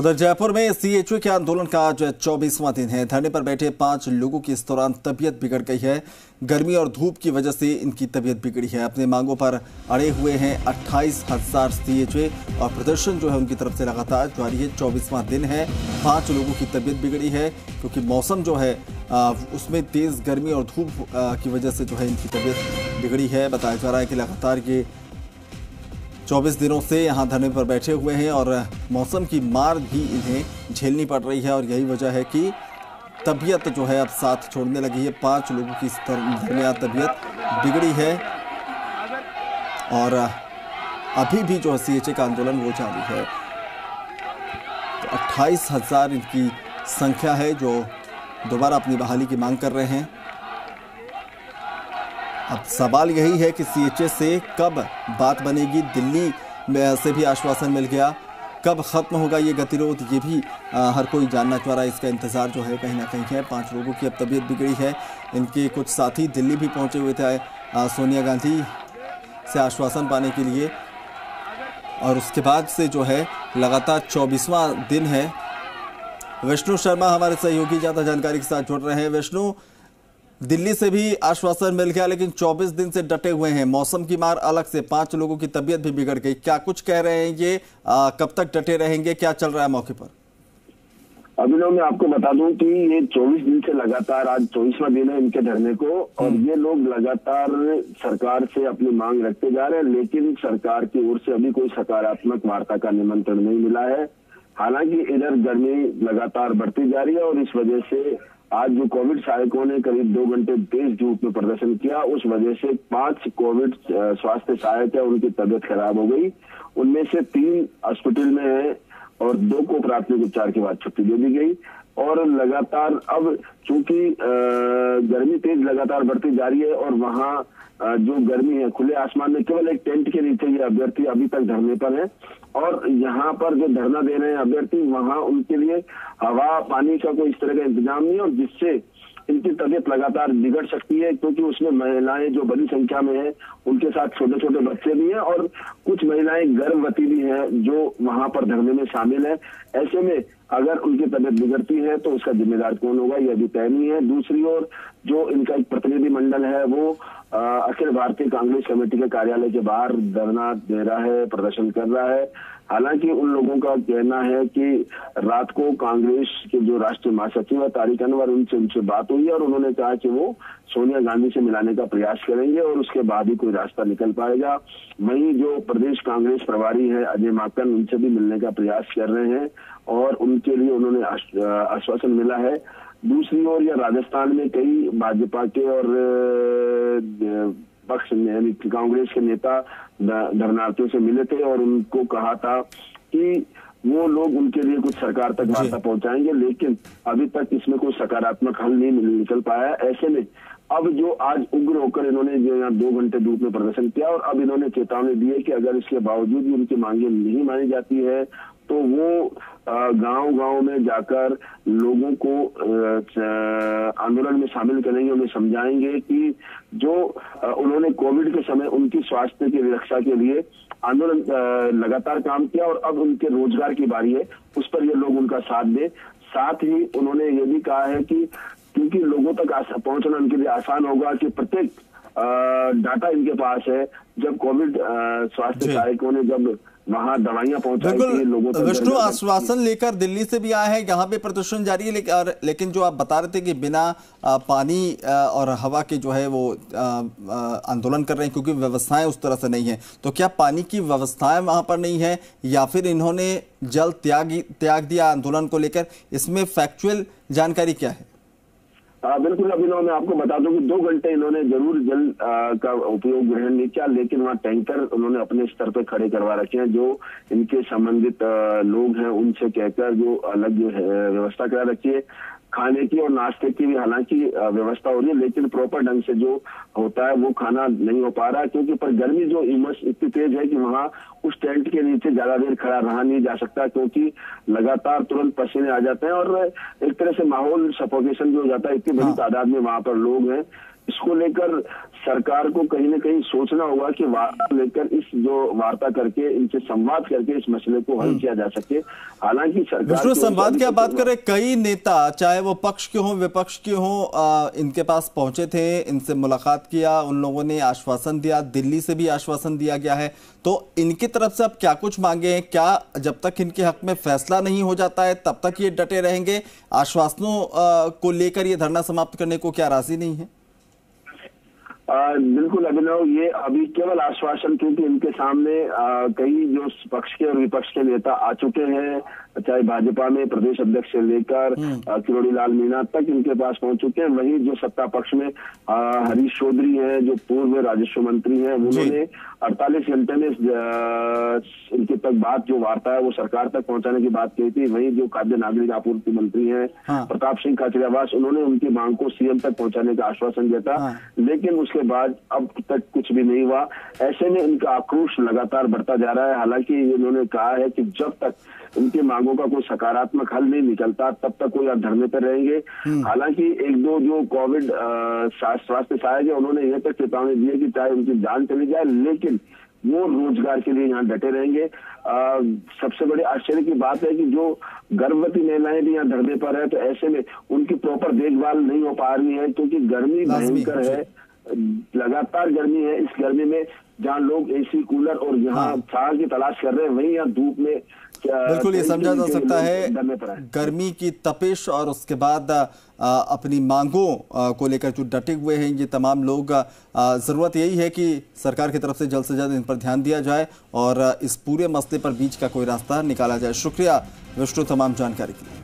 उधर जयपुर में सीएचओ के आंदोलन का आज 24वां दिन है। धरने पर बैठे 5 लोगों की इस दौरान तबीयत बिगड़ गई है। गर्मी और धूप की वजह से इनकी तबीयत बिगड़ी है। अपने मांगों पर अड़े हुए हैं 28,000 सीएचओ और प्रदर्शन जो है उनकी तरफ से लगातार जारी है। 24वां दिन है। 5 लोगों की तबीयत बिगड़ी है क्योंकि मौसम जो है उसमें तेज गर्मी और धूप की वजह से जो है इनकी तबीयत बिगड़ी है। बताया जा रहा है कि लगातार ये 24 दिनों से यहाँ धरने पर बैठे हुए हैं और मौसम की मार भी इन्हें झेलनी पड़ रही है और यही वजह है कि तबीयत जो है अब साथ छोड़ने लगी है। 5 लोगों की इस दरमियान तबीयत बिगड़ी है और अभी भी जो सीएचओ का आंदोलन वो जारी है। तो 28,000 इनकी संख्या है जो दोबारा अपनी बहाली की मांग कर रहे हैं। अब सवाल यही है कि सीएचओ से कब बात बनेगी। दिल्ली में से भी आश्वासन मिल गया, कब खत्म होगा ये गतिरोध ये भी हर कोई जानना चाह रहा है। इसका इंतजार जो है कहीं ना कहीं है। 5 लोगों की अब तबीयत बिगड़ी है। इनके कुछ साथी दिल्ली भी पहुंचे हुए थे सोनिया गांधी से आश्वासन पाने के लिए और उसके बाद से जो है लगातार 24वां दिन है। विष्णु शर्मा हमारे सहयोगी ज़्यादा जानकारी के साथ जुड़ रहे हैं। विष्णु, दिल्ली से भी आश्वासन मिल गया लेकिन 24 दिन से डटे हुए हैं। मौसम की मार अलग से 5 लोगों की तबीयत भी बिगड़ गई। क्या कुछ कह रहे हैं ये, कब तक डटे रहेंगे, क्या चल रहा है मौके पर? अभिनव, मैं आपको बता दूं कि ये 24 दिन से लगातार आज 24वां दिन है इनके धरने को और ये लोग लगातार सरकार से अपनी मांग रखते जा रहे हैं, लेकिन सरकार की ओर से अभी कोई सकारात्मक वार्ता का निमंत्रण नहीं मिला है। हालांकि इधर गर्मी लगातार बढ़ती जा रही है और इस वजह से आज जो कोविड सहायकों ने करीब 2 घंटे तेज धूप में प्रदर्शन किया, उस वजह से 5 कोविड स्वास्थ्य सहायक है उनकी तबीयत खराब हो गई। उनमें से 3 हॉस्पिटल में है और 2 को प्राथमिक उपचार के बाद छुट्टी दे दी गई। और लगातार अब चूंकि गर्मी तेज लगातार बढ़ती जा रही है और वहाँ जो गर्मी है खुले आसमान में केवल एक टेंट के नीचे ये अभ्यर्थी अभी तक धरने पर है और यहाँ पर जो धरना दे रहे हैं अभ्यर्थी वहाँ उनके लिए हवा पानी का कोई इस तरह का इंतजाम नहीं है और जिससे इनकी तबीयत लगातार बिगड़ सकती है क्योंकि उसमें महिलाएं जो बड़ी संख्या में है उनके साथ छोटे छोटे बच्चे भी हैं और कुछ महिलाएं गर्भवती भी हैं जो वहां पर धरने में शामिल है। ऐसे में अगर उनकी तबीयत बिगड़ती है तो उसका जिम्मेदार कौन होगा ये अभी तय नहीं है। दूसरी ओर जो इनका एक प्रतिनिधि मंडल है वो अखिल भारतीय कांग्रेस कमेटी के कार्यालय के बाहर धरना दे रहा है, प्रदर्शन कर रहा है। हालांकि उन लोगों का कहना है कि रात को कांग्रेस के जो राष्ट्रीय महासचिव है तारिक अनवर उनसे बात हुई है और उन्होंने कहा कि वो सोनिया गांधी से मिलाने का प्रयास करेंगे और उसके बाद ही कोई रास्ता निकल पाएगा। वहीं जो प्रदेश कांग्रेस प्रभारी है अजय माकन उनसे भी मिलने का प्रयास कर रहे हैं और उनके लिए उन्होंने आश्वासन मिला है। दूसरी ओर या राजस्थान में कई भाजपा के और पक्ष यानी कांग्रेस के नेता धरनार्थियों से मिले थे और उनको कहा था कि वो लोग उनके लिए कुछ सरकार तक वार्ता पहुंचाएंगे, लेकिन अभी तक इसमें कोई सकारात्मक हल नहीं निकल पाया। ऐसे में अब जो आज उग्र होकर इन्होंने जो यहाँ 2 घंटे धूप में प्रदर्शन किया और अब इन्होंने चेतावनी दी है कि अगर इसके बावजूद भी उनकी मांगे नहीं मानी जाती है तो वो गांव-गांव में जाकर लोगों को आंदोलन में शामिल करेंगे, उन्हें समझाएंगे कि जो उन्होंने कोविड के समय उनकी स्वास्थ्य की रक्षा के लिए आंदोलन लगातार काम किया और अब उनके रोजगार की बारी है, उस पर ये लोग उनका साथ दें। साथ ही उन्होंने ये भी कहा है कि क्योंकि लोगों तक पहुंचना उनके लिए आसान होगा कि प्रत्येक डाटा इनके पास है। जब कोविड स्वास्थ्य सहायकों ने जब वहां दवाइयां पहुंचाई थी लोगों तक। विष्णु, आश्वासन लेकर दिल्ली से भी आए हैं, यहाँ पे प्रदर्शन जारी है, लेकिन जो आप बता रहे थे कि बिना पानी और हवा के जो है वो आंदोलन कर रहे हैं क्योंकि व्यवस्थाएं उस तरह से नहीं है। तो क्या पानी की व्यवस्थाएं वहां पर नहीं है या फिर इन्होंने जल त्याग दिया आंदोलन को लेकर? इसमें फैक्चुअल जानकारी क्या है? बिल्कुल अभिनव, मैं आपको बता दूं कि 2 घंटे इन्होंने जरूर जल का उपयोग ग्रहण नहीं किया, लेकिन वहाँ टैंकर उन्होंने अपने स्तर पे खड़े करवा रखे हैं। जो इनके संबंधित लोग हैं उनसे कहकर जो अलग जो है व्यवस्था करा रखी है। खाने की और नाश्ते की भी हालांकि व्यवस्था हो रही है, लेकिन प्रॉपर ढंग से जो होता है वो खाना नहीं हो पा रहा है क्योंकि पर गर्मी जो इतनी तेज है कि वहाँ उस टेंट के नीचे ज्यादा देर खड़ा रहा नहीं जा सकता क्योंकि लगातार तुरंत पसीने आ जाते हैं और एक तरह से माहौल सफोकेशन भी हो जाता है। इतनी बड़ी तादाद में वहां पर लोग हैं। इसको लेकर सरकार को कहीं ना कहीं सोचना होगा कि वार्ता लेकर इस जो वार्ता करके इनसे संवाद करके इस मसले को हल किया जा सके। हालांकि सरकार संवाद की आप बात करें, कई नेता चाहे वो पक्ष के हों विपक्ष के हों इनके पास पहुंचे थे, इनसे मुलाकात किया, उन लोगों ने आश्वासन दिया, दिल्ली से भी आश्वासन दिया गया है। तो इनकी तरफ से अब क्या कुछ मांगे हैं? क्या जब तक इनके हक में फैसला नहीं हो जाता है तब तक ये डटे रहेंगे? आश्वासनों को लेकर ये धरना समाप्त करने को क्या राजी नहीं है? बिल्कुल अभिनव, ये अभी केवल आश्वासन, क्योंकि इनके सामने कई जो पक्ष के और विपक्ष के नेता आ चुके हैं, चाहे भाजपा में प्रदेश अध्यक्ष से लेकर किरोड़ी लाल मीणा तक इनके पास पहुंच चुके हैं। वहीं जो सत्ता पक्ष में हरीश चौधरी हैं, जो पूर्व राजस्व मंत्री हैं, उन्होंने 48 घंटे में इनके तक बात जो वार्ता है वो सरकार तक पहुंचाने की बात कही थी। वहीं जो खाद्य नागरिक आपूर्ति मंत्री हैं प्रताप सिंह खाचरियावास, उन्होंने उनकी मांग को सीएम तक पहुंचाने का आश्वासन दिया था, लेकिन उसके बाद अब तक कुछ भी नहीं हुआ। ऐसे में इनका आक्रोश लगातार बढ़ता जा रहा है। हालांकि इन्होंने कहा है कि जब तक इनकी मांगों का कोई सकारात्मक हल नहीं निकलता तब तक कोई धरने पर रहेंगे। हालांकि एक दो जो कोविड स्वास्थ्य सहायक है, उन्होंने यह तक चेतावनी दी है कि चाहे उनकी जान चली जाए लेकिन वो रोजगार के लिए यहाँ डटे रहेंगे। सबसे बड़े आश्चर्य की बात है कि जो गर्भवती महिलाएं भी यहाँ धरने पर है, तो ऐसे में उनकी प्रॉपर देखभाल नहीं हो पा रही है, क्योंकि गर्मी भयंकर है, लगातार गर्मी है। इस गर्मी में जहाँ लोग एसी कूलर और यहाँ छाया की तलाश कर रहे हैं, वहीं यहाँ धूप में बिल्कुल ये समझा जा सकता है गर्मी की तपिश और उसके बाद अपनी मांगों को लेकर जो डटे हुए हैं ये तमाम लोग। ज़रूरत यही है कि सरकार की तरफ से जल्द इन पर ध्यान दिया जाए और इस पूरे मसले पर बीच का कोई रास्ता निकाला जाए। शुक्रिया विष्णु तमाम जानकारी के लिए।